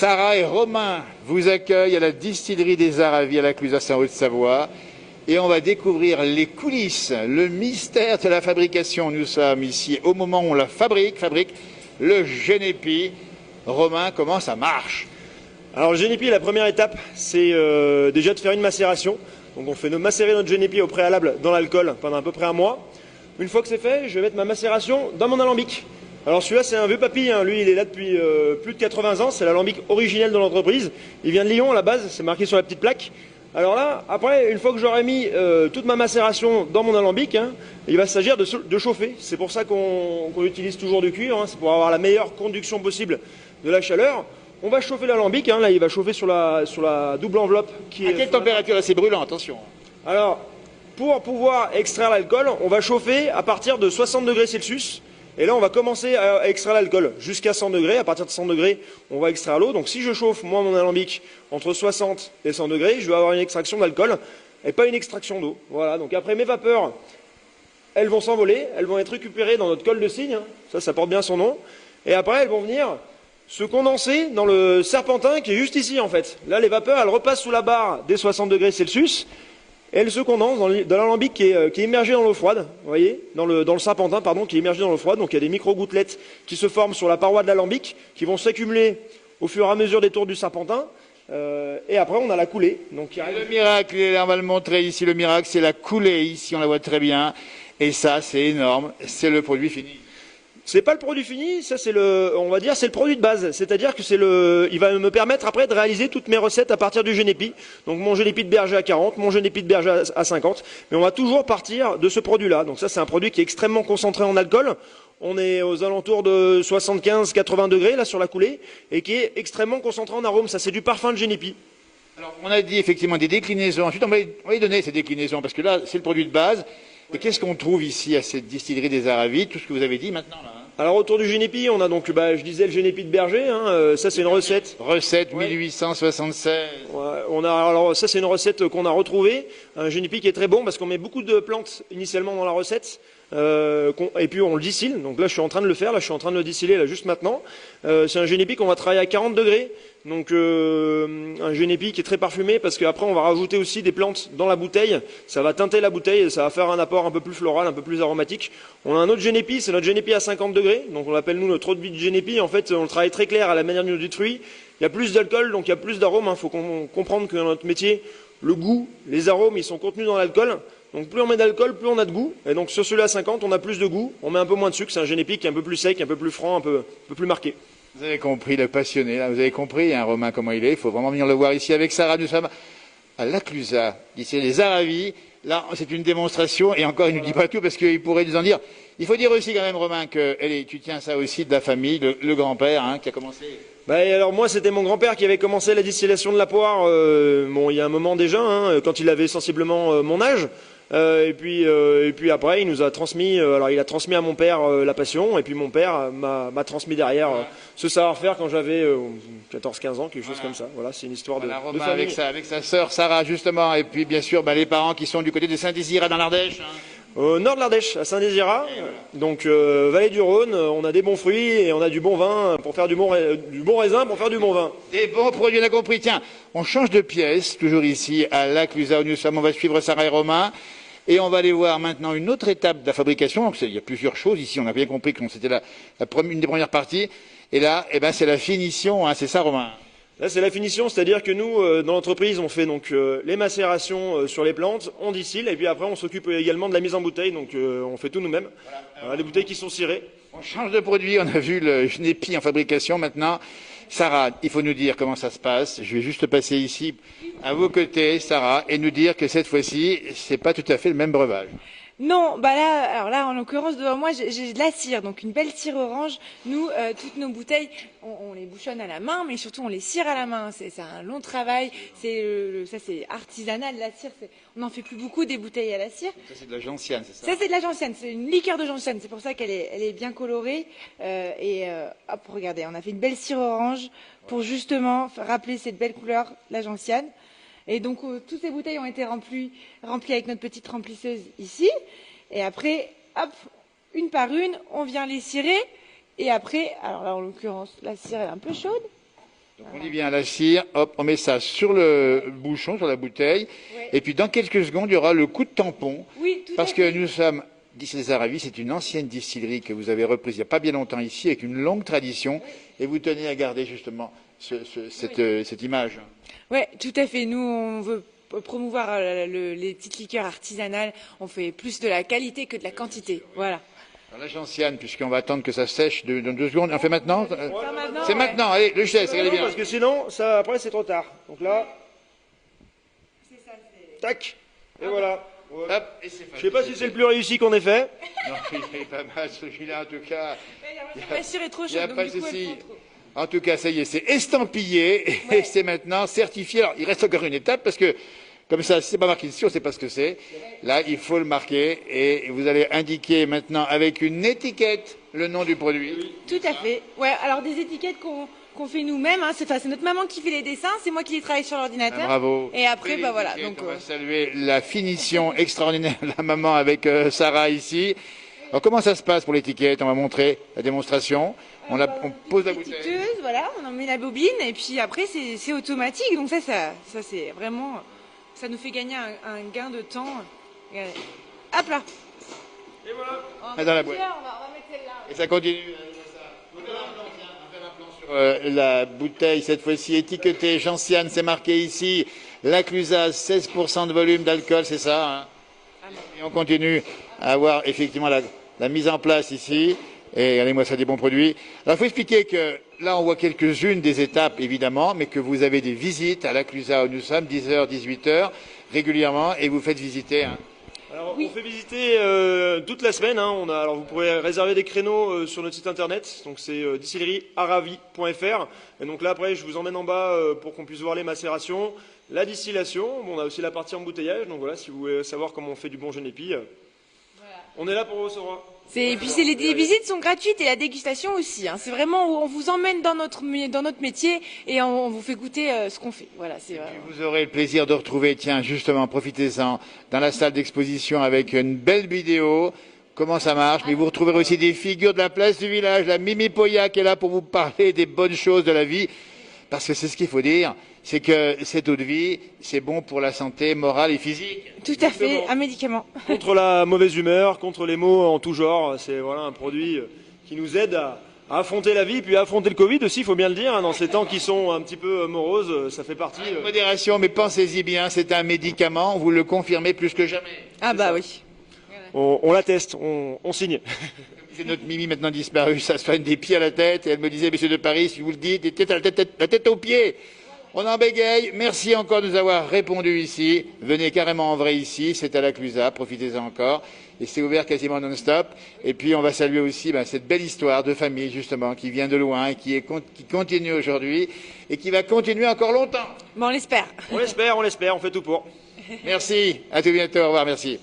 Sarah et Romain vous accueillent à la distillerie des Aravis à la Clusaz en Haute-Savoie et on va découvrir les coulisses, le mystère de la fabrication. Nous sommes ici au moment où on la fabrique le Genépi. Romain, comment ça marche? Alors le Genépi, la première étape, c'est déjà de faire une macération. Donc on fait macérer notre Genépi au préalable dans l'alcool pendant à peu près un mois. Une fois que c'est fait, je vais mettre ma macération dans mon alambic. Alors celui-là c'est un vieux papy, hein. Lui il est là depuis plus de 80 ans, c'est l'alambic originel de l'entreprise. Il vient de Lyon à la base, c'est marqué sur la petite plaque. Alors là, après, une fois que j'aurai mis toute ma macération dans mon alambic, hein, il va s'agir de chauffer. C'est pour ça qu'on utilise toujours du cuivre, hein. C'est pour avoir la meilleure conduction possible de la chaleur. On va chauffer l'alambic, hein. Là il va chauffer sur la double enveloppe qui est... À quelle température? C'est brûlant, attention. Alors, pour pouvoir extraire l'alcool, on va chauffer à partir de 60 degrés Celsius. Et là, on va commencer à extraire l'alcool jusqu'à 100 degrés. À partir de 100 degrés, on va extraire l'eau. Donc si je chauffe, moi, mon alambic, entre 60 et 100 degrés, je vais avoir une extraction d'alcool et pas une extraction d'eau. Voilà, donc après, mes vapeurs, elles vont s'envoler, elles vont être récupérées dans notre colle de cygne. Ça porte bien son nom. Et après, elles vont venir se condenser dans le serpentin qui est juste ici, en fait. Là, les vapeurs, elles repassent sous la barre des 60 degrés Celsius. Et elle se condense dans l'alambic qui est immergé dans l'eau froide, vous voyez, dans le serpentin, pardon, qui est immergé dans l'eau froide. Donc il y a des micro-gouttelettes qui se forment sur la paroi de l'alambic, qui vont s'accumuler au fur et à mesure des tours du serpentin. Et après, on a la coulée. Donc, le miracle, on va le montrer ici, le miracle, c'est la coulée ici, on la voit très bien. Et ça, c'est énorme, c'est le produit fini. C'est pas le produit fini, ça c'est on va dire, c'est le produit de base. C'est-à-dire que il va me permettre après de réaliser toutes mes recettes à partir du Genépi. Donc mon Genépi de berger à 40, mon Genépi de berger à 50. Mais on va toujours partir de ce produit-là. Donc ça c'est un produit qui est extrêmement concentré en alcool. On est aux alentours de 75-80 degrés là sur la coulée et qui est extrêmement concentré en arôme. Ça c'est du parfum de Genépi. Alors on a dit effectivement des déclinaisons. Ensuite on va y donner ces déclinaisons parce que là c'est le produit de base. Et qu'est-ce qu'on trouve ici à cette distillerie des Aravis? Tout ce que vous avez dit maintenant là. Alors autour du Genépi, on a donc, je disais le Genépi de berger, hein, ça c'est une recette. Recette 1876. Ouais, alors ça c'est une recette qu'on a retrouvée, un Genépi qui est très bon parce qu'on met beaucoup de plantes initialement dans la recette. Et puis on le distille, donc là je suis en train de le faire, là je suis en train de le distiller là juste maintenant. C'est un Genépi qu'on va travailler à 40 degrés, donc un Genépi qui est très parfumé parce qu'après on va rajouter aussi des plantes dans la bouteille, ça va teinter la bouteille et ça va faire un apport un peu plus floral, un peu plus aromatique. On a un autre Genépi, c'est notre Genépi à 50 degrés, donc on l'appelle nous notre eau de vie de Genépi, en fait on le travaille très clair à la manière du fruit, il y a plus d'alcool donc il y a plus d'arômes, il faut comprendre que dans notre métier, le goût, les arômes ils sont contenus dans l'alcool. Donc plus on met d'alcool, plus on a de goût. Et donc sur celui-là à 50, on a plus de goût, on met un peu moins de sucre. C'est un Genépi qui est un peu plus sec, un peu plus franc, un peu plus marqué. Vous avez compris, le passionné, là, vous avez compris, hein, Romain, comment il est. Il faut vraiment venir le voir ici avec Sarah. Nous sommes à la Clusaz, ici les Aravis. Là, c'est une démonstration, et encore, il ne nous dit pas tout, parce qu'il pourrait nous en dire. Il faut dire aussi quand même, Romain, que tu tiens ça aussi de la famille, le grand-père, hein, qui a commencé... Alors moi c'était mon grand-père qui avait commencé la distillation de la poire, il y a un moment déjà, hein, quand il avait sensiblement mon âge. Et puis après il nous a transmis, alors il a transmis à mon père la passion, et puis mon père m'a transmis derrière ce savoir-faire quand j'avais 14-15 ans, quelque chose comme ça. Voilà, c'est une histoire de famille. Avec sa sœur Sarah justement, et puis bien sûr les parents qui sont du côté de Saint-Désirat dans l'Ardèche. Hein. Au nord de l'Ardèche, à Saint-Désirat, donc vallée du Rhône, on a des bons fruits et on a du bon vin pour faire du bon raisin pour faire du bon vin. Des bons produits, on a compris. Tiens, on change de pièce, toujours ici à la Clusaz où nous sommes. On va suivre Sarah et Romain et on va aller voir maintenant une autre étape de la fabrication. Donc, il y a plusieurs choses ici, on a bien compris que c'était une des premières parties. Et là, c'est la finition, hein, c'est ça Romain? Là, c'est la finition, c'est-à-dire que nous, dans l'entreprise, on fait donc les macérations sur les plantes, on distille, et puis après, on s'occupe également de la mise en bouteille, donc on fait tout nous-mêmes. Voilà, les bouteilles qui sont cirées. On change de produit, on a vu le Genépi en fabrication maintenant. Sarah, il faut nous dire comment ça se passe. Je vais juste passer ici à vos côtés, Sarah, et nous dire que cette fois-ci, c'est pas tout à fait le même breuvage. Non, alors là, en l'occurrence, devant moi, j'ai de la cire, donc une belle cire orange. Nous, toutes nos bouteilles, on les bouchonne à la main, mais surtout on les cire à la main. C'est un long travail. Ça, c'est artisanal. La cire, on n'en fait plus beaucoup des bouteilles à la cire. Ça, c'est de la gentiane, c'est ça? Ça, c'est de la gentiane. C'est une liqueur de gentiane. C'est pour ça qu'elle est bien colorée. Hop, regardez, on a fait une belle cire orange pour justement rappeler cette belle couleur, la gentiane. Et donc, toutes ces bouteilles ont été remplies avec notre petite remplisseuse ici. Et après, hop, une par une, on vient les cirer. Et après, alors là, en l'occurrence, la cire est un peu chaude. On y vient à la cire, hop, on met ça sur le bouchon, sur la bouteille, Ouais. et puis dans quelques secondes, il y aura le coup de tampon, Oui, tout à parce fait. que nous sommes, d'ici les Aravis, c'est une ancienne distillerie que vous avez reprise il n'y a pas bien longtemps ici, avec une longue tradition, et vous tenez à garder justement cette image. Oui, tout à fait. Nous, on veut promouvoir les petites liqueurs artisanales. On fait plus de la qualité que de la quantité. Voilà. Alors, la gentiane, puisqu'on va attendre que ça sèche dans 2 secondes, on fait maintenant Faire maintenant, C'est ouais. maintenant, allez, le geste, regardez bien. Parce que sinon, ça, après, c'est trop tard. Donc là, C'est ça, tac, et voilà. Ouais. Hop, et c'est Je sais pas si c'est le plus réussi qu'on ait fait. Non, il est pas mal celui-là en tout cas. La cire est trop Il n'y a chaude, pas donc de du coup, elle souci. prend trop. En tout cas, ça y est, c'est estampillé et Ouais. c'est maintenant certifié. Alors, il reste encore une étape parce que, comme ça, si c'est pas marqué dessus, on ne sait pas ce que c'est. Là, il faut le marquer et vous allez indiquer maintenant avec une étiquette le nom du produit. Tout à fait. Ouais, alors des étiquettes qu'on fait nous-mêmes. Hein. C'est notre maman qui fait les dessins, c'est moi qui les travaille sur l'ordinateur. Ah, bravo. Et après, Belle bah voilà. étiquette. Donc, on va saluer la finition extraordinaire de la maman avec Sarah ici. Alors, comment ça se passe pour l'étiquette? On va montrer la démonstration. On pose la bouteille. étiqueteuse, voilà, on en met la bobine et puis après c'est automatique. Donc ça c'est vraiment, ça nous fait gagner un gain de temps. Regardez. Hop là. Et voilà. Ah, dans la boîte. On va mettre celle-là. Et ça continue. On fait un plan sur la bouteille, cette fois-ci étiquetée Gentiane, c'est marqué ici. La Clusaz, 16% de volume d'alcool, c'est ça hein. Et on continue à avoir effectivement la mise en place ici. Et regardez-moi ça, des bons produits. Alors, il faut expliquer que là, on voit quelques-unes des étapes, évidemment, mais que vous avez des visites à la Clusaz où nous sommes, 10h, 18h, régulièrement, et vous faites visiter. Hein. Alors, Oui. on fait visiter toute la semaine. Hein. Alors, vous pourrez réserver des créneaux sur notre site internet. Donc, c'est distillerie-aravi.fr. Et donc là, après, je vous emmène en bas pour qu'on puisse voir les macérations, la distillation. Bon, on a aussi la partie embouteillage. Donc voilà, si vous voulez savoir comment on fait du bon Genépi, on est là pour vous recevoir. Et puis les visites sont gratuites et la dégustation aussi. Hein. C'est vraiment où on vous emmène dans notre métier et on vous fait goûter ce qu'on fait. Voilà, c'est vrai. Vous aurez le plaisir de retrouver, tiens, justement, profitez-en, dans la salle d'exposition avec une belle vidéo. Comment ça marche? Mais vous retrouverez aussi des figures de la place du village, la Mimi Poya qui est là pour vous parler des bonnes choses de la vie. Parce que c'est ce qu'il faut dire, c'est que cette eau de vie, c'est bon pour la santé morale et physique. Tout à fait, Exactement. un médicament. Contre la mauvaise humeur, contre les maux en tout genre. C'est voilà un produit qui nous aide à affronter la vie, puis à affronter le Covid aussi, il faut bien le dire. Hein, dans ces temps qui sont un petit peu moroses, ça fait partie. Modération, mais pensez-y bien, c'est un médicament, vous le confirmez plus que jamais. Ah bah oui. On l'atteste, on signe. C'est notre Mimi maintenant disparue, ça se soigne des pieds à la tête, et elle me disait, monsieur de Paris, si vous le dites, des têtes à la tête aux pieds. On en bégaye, merci encore de nous avoir répondu ici, venez carrément en vrai ici, c'est à la Clusaz, profitez-en encore, et c'est ouvert quasiment non-stop, et puis on va saluer aussi cette belle histoire de famille justement, qui vient de loin, et qui continue aujourd'hui, et qui va continuer encore longtemps. Bon, on l'espère. On l'espère, on fait tout pour. Merci, à tout bientôt, au revoir, merci.